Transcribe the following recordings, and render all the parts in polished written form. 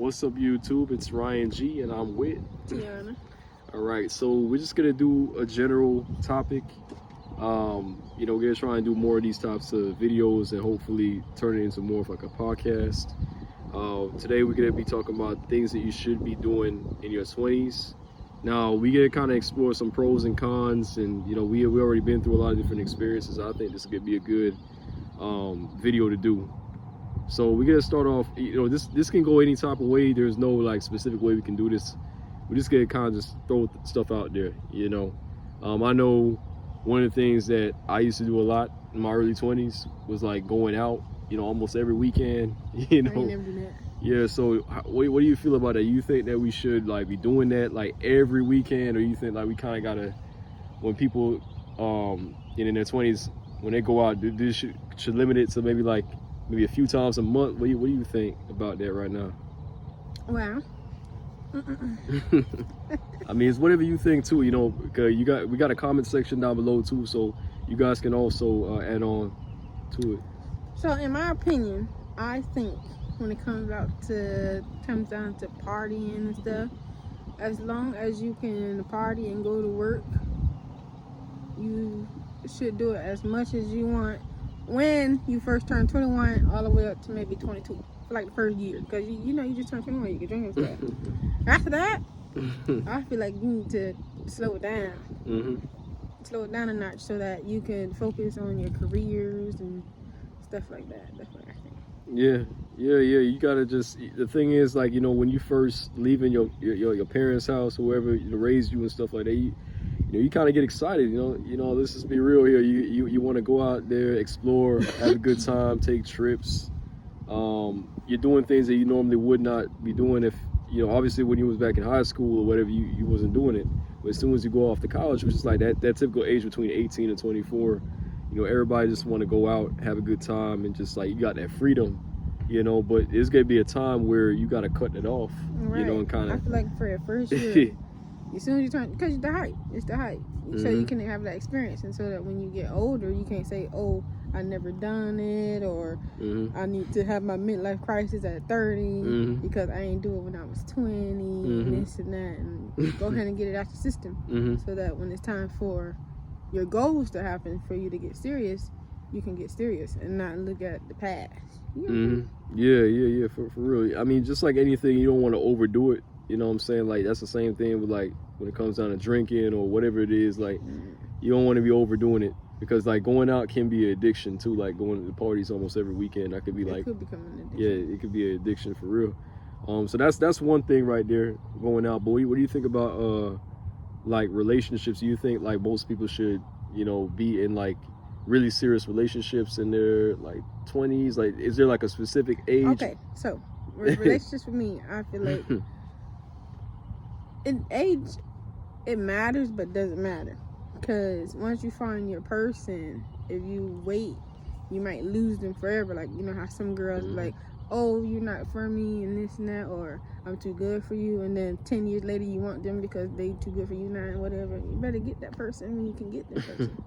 What's up, YouTube? It's Ryan G, and I'm with Tiana. All right, so we're just gonna do a general topic. We're gonna try and do more of these types of videos and hopefully turn it into more of like a podcast. Today we're gonna be talking about things that you should be doing in your 20s. Now we get to kind of explore some pros and cons, and we already been through a lot of different experiences. I think this could be a good video to do. So we're gonna start off. This can go any type of way. There's no like specific way we can do this. We just gonna kind of just throw stuff out there. I know one of the things that I used to do a lot in my early 20s was like going out. Almost every weekend. I ain't never do that. Yeah. So what do you feel about that? You think that we should like be doing that like every weekend, or you think like we kind of gotta, when people in their 20s, when they go out, they should limit it to maybe a few times a month? What do you think about that right now? Well, I mean, it's whatever you think too. Because we got a comment section down below too, so you guys can also add on to it. so in my opinion, I think when it comes down to partying and stuff, as long as you can party and go to work, you should do it as much as you want when you first turn 21 all the way up to maybe 22 for like the first year, because you just turned 21, you can drink and stuff. After that, I feel like you need to slow it down. Slow it down a notch so that you can focus on your careers and stuff like that. That's what I think. Yeah. You gotta just. The thing is, like, when you first leaving your parents' house, whoever raised you and stuff like that, you kind of get excited. Let's just be real here. You want to go out there, explore, have a good time, take trips. You're doing things that you normally would not be doing if obviously when you was back in high school or whatever, you wasn't doing it. But as soon as you go off to college, which is like that typical age between 18 and 24, everybody just want to go out, have a good time, and just like you got that freedom. But it's gonna be a time where you gotta cut it off. Right. And kind of. I feel like for your first year, as soon as you turn, because it's the hype. So you can have that experience, and so that when you get older, you can't say, "Oh, I never done it," or "I need to have my midlife crisis at 30 because I ain't do it when I was 20," and this and that, and go ahead and get it out the system, so that when it's time for your goals to happen, for you to get serious, you can get serious and not look at the past. Yeah, for real. I mean, just like anything, you don't want to overdo it. You know what I'm saying? Like, that's the same thing with like when it comes down to drinking or whatever it is. Like, you don't want to be overdoing it, because like going out can be an addiction too. Like going to the parties almost every weekend, that could be It could become an addiction. Yeah, it could be an addiction for real. So that's one thing right there, going out. But what do you think about like relationships? Do you think like most people should be in like really serious relationships in their like 20s? Like, is there like a specific age? Okay, so relationships for me, I feel like in age it matters, but doesn't matter, because once you find your person, if you wait, you might lose them forever. Like, how some girls like, "Oh, you're not for me," and this and that, or "I'm too good for you," and then 10 years later you want them because they too good for you now and whatever. You better get that person when you can get that person.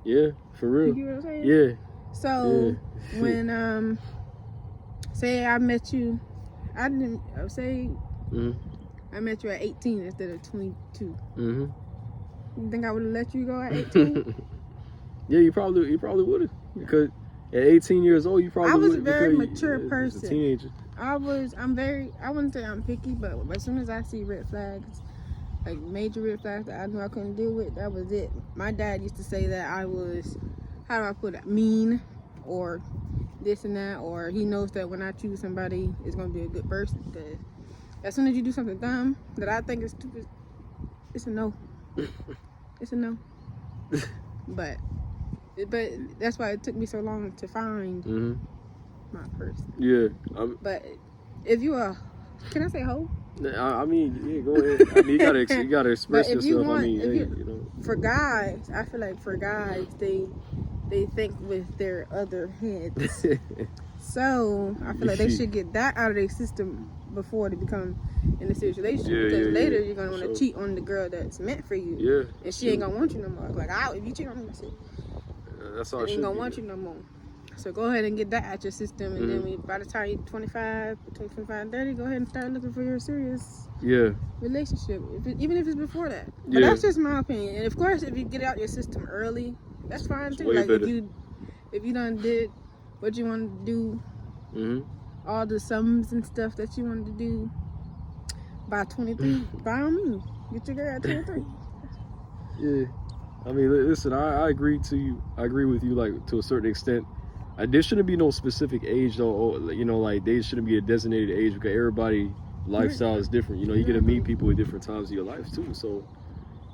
Yeah, for real. You get what I'm saying? Yeah. So when say I met you, I met you at 18 instead of 22. You think I would have let you go at 18? Yeah, you probably would have, because at 18 years old, you probably. I was a would, very because mature you, person. As a teenager. I wouldn't say I'm picky, but as soon as I see red flags, like major red flags that I knew I couldn't deal with, that was it. My dad used to say that I was, how do I put it, mean, or this and that, or he knows that when I choose somebody, it's going to be a good person, because as soon as you do something dumb that I think is stupid, it's a no. It's a no. But that's why it took me so long to find my person. Yeah. But if you are, can I say hoe? I mean, yeah, go ahead. I mean, you gotta express But if yourself. you want, I mean, for guys, I feel like for guys, they think with their other heads. So I feel like they should get that out of their system before they become in a serious relationship. Because later you're gonna want to cheat on the girl that's meant for you. Yeah. And she ain't gonna want you no more. Like, if you cheat on me, that's it. That's all. She ain't gonna want you no more. So go ahead and get that out your system, and then by the time you're 25, between 25 and 30, go ahead and start looking for your serious relationship, even if it's before that. But that's just my opinion. And of course, if you get it out your system early, that's fine too. Like better. if you done did what you wanted to do, all the sums and stuff that you wanted to do by 23, by all means, get your girl at 23. Yeah. I mean, listen, I agree to you. I agree with you, like, to a certain extent. There shouldn't be no specific age, though. Or, you know, like, there shouldn't be a designated age because everybody's lifestyle is different. You know, you're going to meet people at different times of your life, too. So,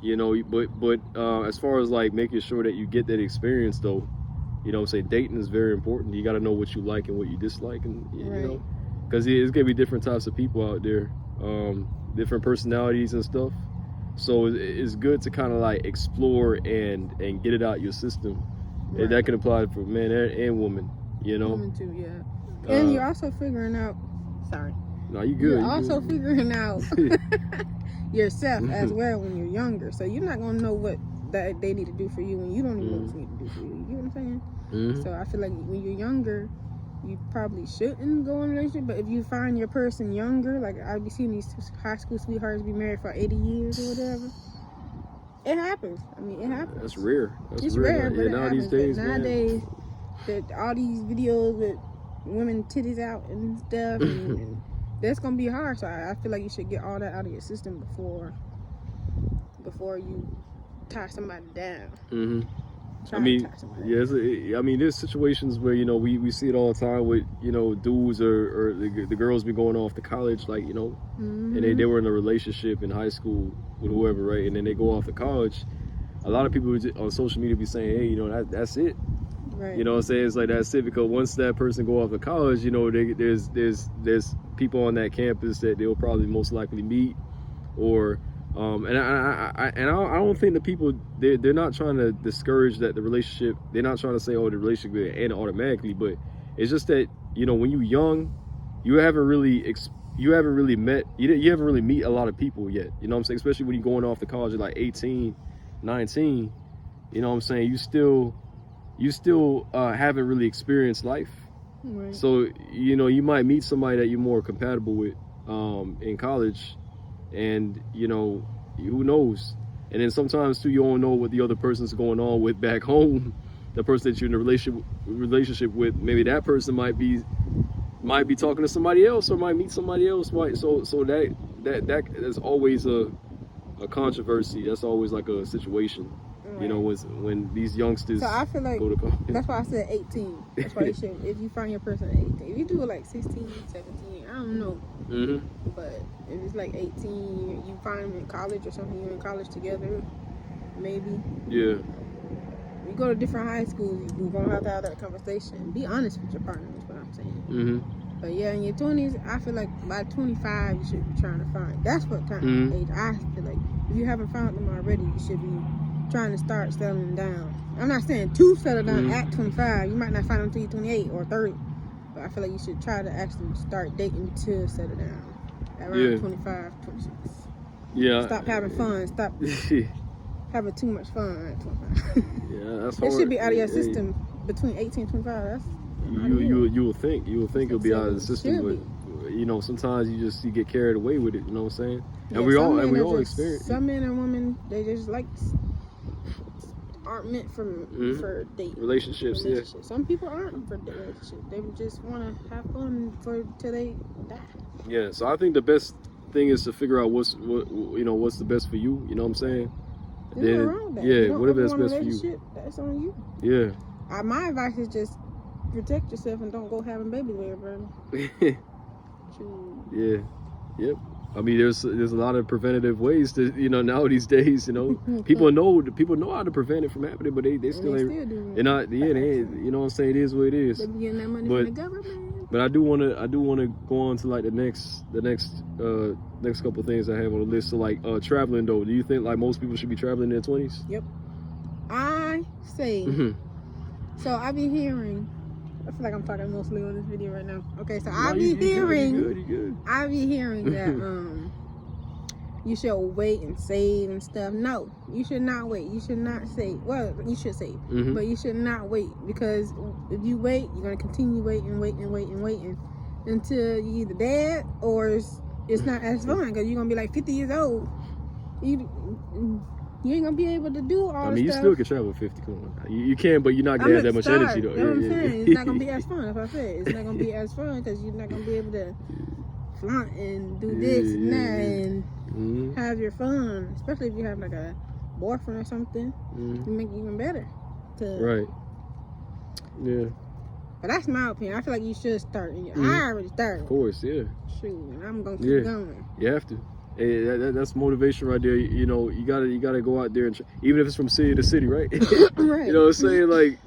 you know, but as far as, like, making sure that you get that experience, though, you know, say dating is very important. You got to know what you like and what you dislike, and, you know, because it's going to be different types of people out there, different personalities and stuff. So it's good to kind of like explore and get it out your system. And that can apply for men and women, you know. Women too, yeah. And you're also figuring out. Sorry. No, you good. You're also figuring out yourself as well when you're younger. So you're not gonna know what that they need to do for you when you don't even know what you need to do for you. You know what I'm saying? So I feel like when you're younger, you probably shouldn't go in a relationship, but if you find your person younger, like I've been seeing these high school sweethearts be married for 80 years or whatever, it happens. I mean, it happens. That's rare. It's rare, but it happens. These days, nowadays, that all these videos with women titties out and stuff, and that's gonna be hard. So I feel like you should get all that out of your system before you tie somebody down. I mean, I mean, there's situations where, you know, we see it all the time with, you know, dudes or the girls be going off to college, like, you know, and they were in a relationship in high school with whoever, right? And then they go off to college. A lot of people on social media be saying, hey, you know, that's it. Right. You know what I'm saying? It's like, that's it, because once that person go off to college, you know, there's people on that campus that they'll probably most likely meet, or and I don't think the people, they're not trying to discourage that the relationship, they're not trying to say, oh, the relationship will end automatically, but it's just that, you know, when you're young, you haven't really met, you haven't really meet a lot of people yet, you know what I'm saying? Especially when you're going off to college at like 18, 19, you know what I'm saying? You still haven't really experienced life. Right. So, you know, you might meet somebody that you're more compatible with in college, and, you know, who knows? And then sometimes too, you don't know what the other person's going on with back home. The person that you're in a relationship with, maybe that person might be talking to somebody else, or might meet somebody else. Right? So that is always a controversy. That's always like a situation. Right. You know, when these youngsters, so I feel like go to college. That's why I said 18. That's why you should, if you find your person at 18. If you do it like 16, 17, I don't know. But if it's like 18, you find them in college or something, you're in college together, maybe. Yeah. You go to different high schools, you're going to have that conversation. Be honest with your partner, is what I'm saying. But yeah, in your 20s, I feel like by 25, you should be trying to find. That's what kind of age I feel like. If you haven't found them already, you should be trying to start settling down. I'm not saying to settle down at 25. You might not find them until you're 28 or 30. But I feel like you should try to actually start dating to settle down around 25, 26. Yeah. Stop having fun. Stop having too much fun at 25. Yeah, that's hard. It should be out of your system between 18 and 25. That's you will think it'll be out of the system, but you know, sometimes you get carried away with it. You know what I'm saying? And we all experience. Some men and women, they just like aren't meant for dating relationships. Yeah. Some people aren't for relationships. They just want to have fun till they die. Yeah. So I think the best thing is to figure out what's the best for you. You know what I'm saying? There's nothing wrong with that. Yeah. Whatever that's best for you. That's on you. Yeah. My advice is just protect yourself and don't go having babies with everybody. Yeah. Yep. I mean, there's a lot of preventative ways to, you know, now these days, you know, people know how to prevent it from happening, but they still ain't. They're not. Yeah, they ain't. You know what I'm saying? It is what it is. They be getting that money from the government. But I do want to go on to like the next couple of things I have on the list. So like traveling though, do you think like most people should be traveling in their 20s? Yep. I say. So I be hearing. I feel like I'm talking mostly on this video right now. Okay, so I be hearing that you should wait and save and stuff. No, you should not wait. You should not save. Well, you should save, but you should not wait, because if you wait, you're gonna continue waiting until you either dead or it's not as fun, because you're gonna be like 50 years old. You ain't gonna be able to do all I the mean, you stuff. still can travel 50. Come on, you can, but you're not gonna have that much energy though. You know what I'm saying? It's not gonna be as fun. That's what I said. It's not gonna be as fun because you're not gonna be able to flaunt and do this and that and have your fun. Especially if you have like a boyfriend or something, it make it even better. Right. Yeah. But that's my opinion. I feel like you should start. I already started. Of course, yeah. Shoot, and I'm gonna keep going. You have to. Hey, that's motivation right there. You know, you gotta go out there and even if it's from city to city, right? Right. You know what I'm saying? Like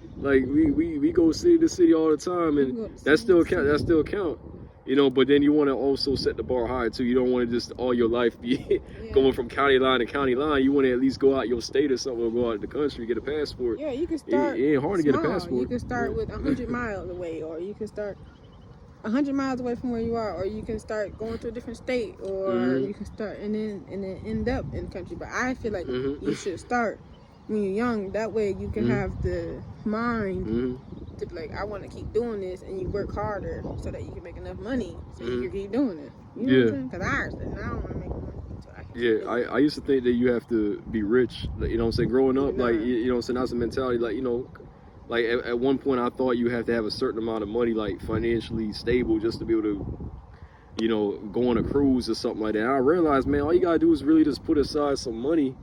we go city to city all the time, and that still count. You know, but then you want to also set the bar high too. You don't want to just all your life be going from county line to county line. You want to at least go out your state or something, or go out the country, get a passport. Yeah, you can start. It ain't hard to get a small. passport. You can start with 100 miles away, or you can start 100 miles away from where you are, or you can start going to a different state, or you can start and then end up in the country. But I feel like you should start when you're young. That way you can have the mind to be like, I want to keep doing this, and you work harder so that you can make enough money so you can keep doing it. You know what I'm saying? Because I don't want to make money. So I used to think that you have to be rich. You know what I'm saying? Growing up, like, you know what I'm saying? That's a mentality. Like, you know, like at one point I thought you have to have a certain amount of money, like financially stable, just to be able to, you know, go on a cruise or something like that. And I realized, man, all you gotta do is really just put aside some money.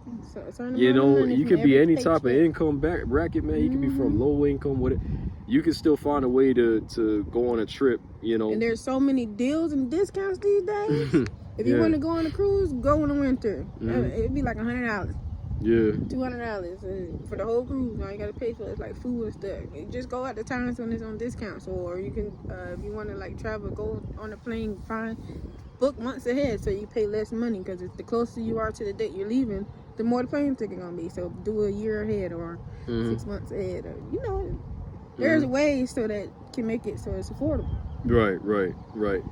You know, you can be any type of income bracket, man. You can be from low income, whatever. You can still find a way to go on a trip, you know. And there's so many deals and discounts these days. If you want to go on a cruise, go in the winter. It'd be like $100. Yeah. $200, and for the whole cruise, all you gotta pay for is like food and stuff. You just go at the times when it's on discounts, or you can, if you want to like travel, go on a plane, book months ahead, so you pay less money, because the closer you are to the date you're leaving, the more the plane ticket gonna be. So do a year ahead or 6 months ahead, or you know, there's ways so that can make it so it's affordable. Right.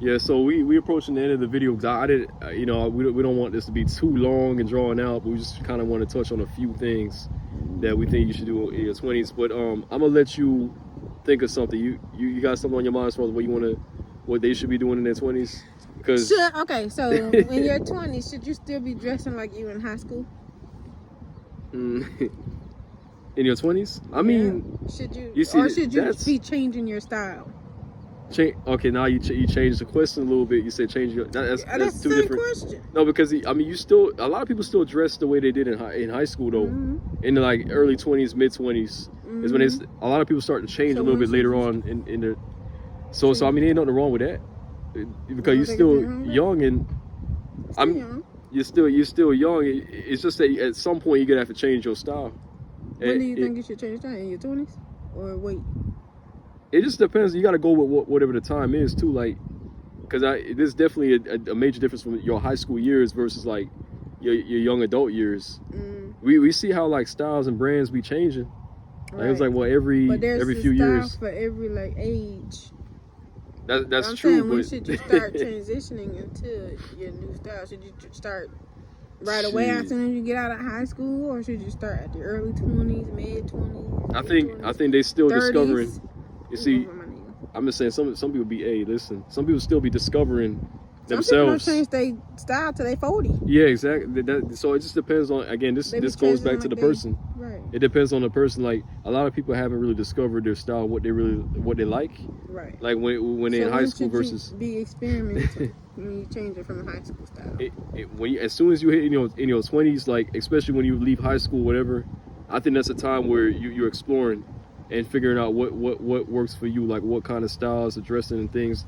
Yeah, so we approaching the end of the video, because I didn't, you know, we don't want this to be too long and drawn out, but we just kind of want to touch on a few things that we think you should do in your 20s. But I'm gonna let you think of something. You got something on your mind as far as what they should be doing in their 20s? Because so in your 20s, should you still be dressing like you in high school? In your 20s? I mean, should you be changing your style? Okay, now you change the question a little bit. You say change your. That's two different. Question. No, because I mean, a lot of people still dress the way they did in high school though. In the like early 20s, mid 20s is when a lot of people start to change a little bit later on in their. So I mean, ain't nothing wrong with that, because you're still young and you're still young. It's just that at some point you're gonna have to change your style. When do you think you should change that? In your 20s, or wait? It just depends. You got to go with whatever the time is too. Like, because there's definitely a major difference from your high school years versus like your young adult years. We see how like styles and brands be changing. Like, it was like every few years. For every like age. That's true. When should you start transitioning into your new style? Should you start right away as soon as you get out of high school, or should you start at the early 20s, mid 20s? I think they still 30s? discovering. You see, I'm just saying some people be listen. Some people still be discovering themselves. Some people don't change their style till they 40. Yeah, exactly. So it just depends on, again, this goes back to the person. Right. It depends on the person. Like, a lot of people haven't really discovered their style, what they like. Right. Like when they're in high school versus. You be experimenting when you change it from the high school style. As soon as you hit in your 20s, like especially when you leave high school, whatever, I think that's a time where you're exploring and figuring out what works for you, like what kind of styles of dressing and things,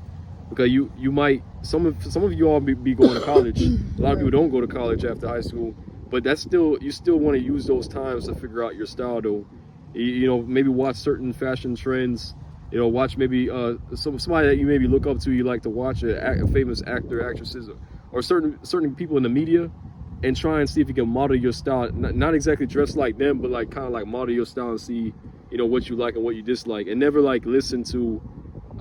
because you might some of you all be going to college. A lot of people don't go to college after high school, but you still want to use those times to figure out your style though. You know, maybe watch certain fashion trends. You know, watch maybe somebody that you maybe look up to, you like to watch, a famous actor, actresses, or certain people in the media, and try and see if you can model your style. Not exactly dress like them, but like kind of like model your style and see, you know, what you like and what you dislike, and never like listen to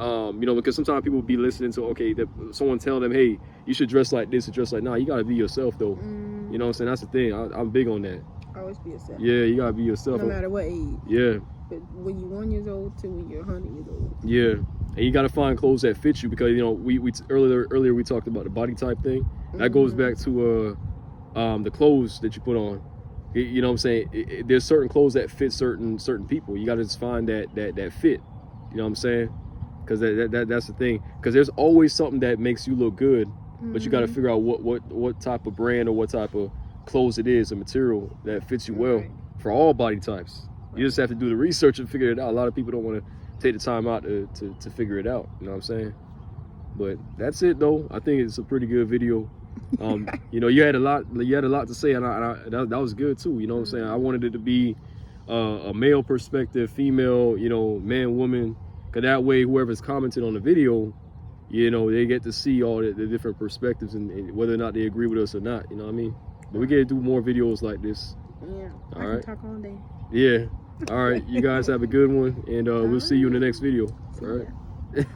You know, because sometimes people be listening to, okay, someone tell them, hey, you should dress like this or dress like, nah, you gotta be yourself though. You know what I'm saying? That's the thing. I'm big on that. Always be yourself. Yeah, you gotta be yourself. No matter what age. Yeah. But when you're 1 year old to when you're 100 years old. Yeah. And you gotta find clothes that fit you, because you know we earlier we talked about the body type thing. That goes back to the clothes that you put on. You know what I'm saying? There's certain clothes that fit certain people. You gotta just find that fit. You know what I'm saying? Because that's the thing. Because there's always something that makes you look good, but you gotta figure out what type of brand or what type of clothes it is, a material that fits you well for all body types. You just have to do the research and figure it out. A lot of people don't want to take the time out to figure it out. You know what I'm saying? But that's it though. I think it's a pretty good video. You know, you had a lot to say, and that was good too. You know what I'm saying? I wanted it to be a male perspective, female, you know, man, woman, because that way whoever's commenting on the video, you know, they get to see all the different perspectives and whether or not they agree with us or not. You know what I mean? But we get to do more videos like this. Yeah. All I right. can talk all day. Yeah. All right. You guys have a good one, and we'll see you in the next video. All right.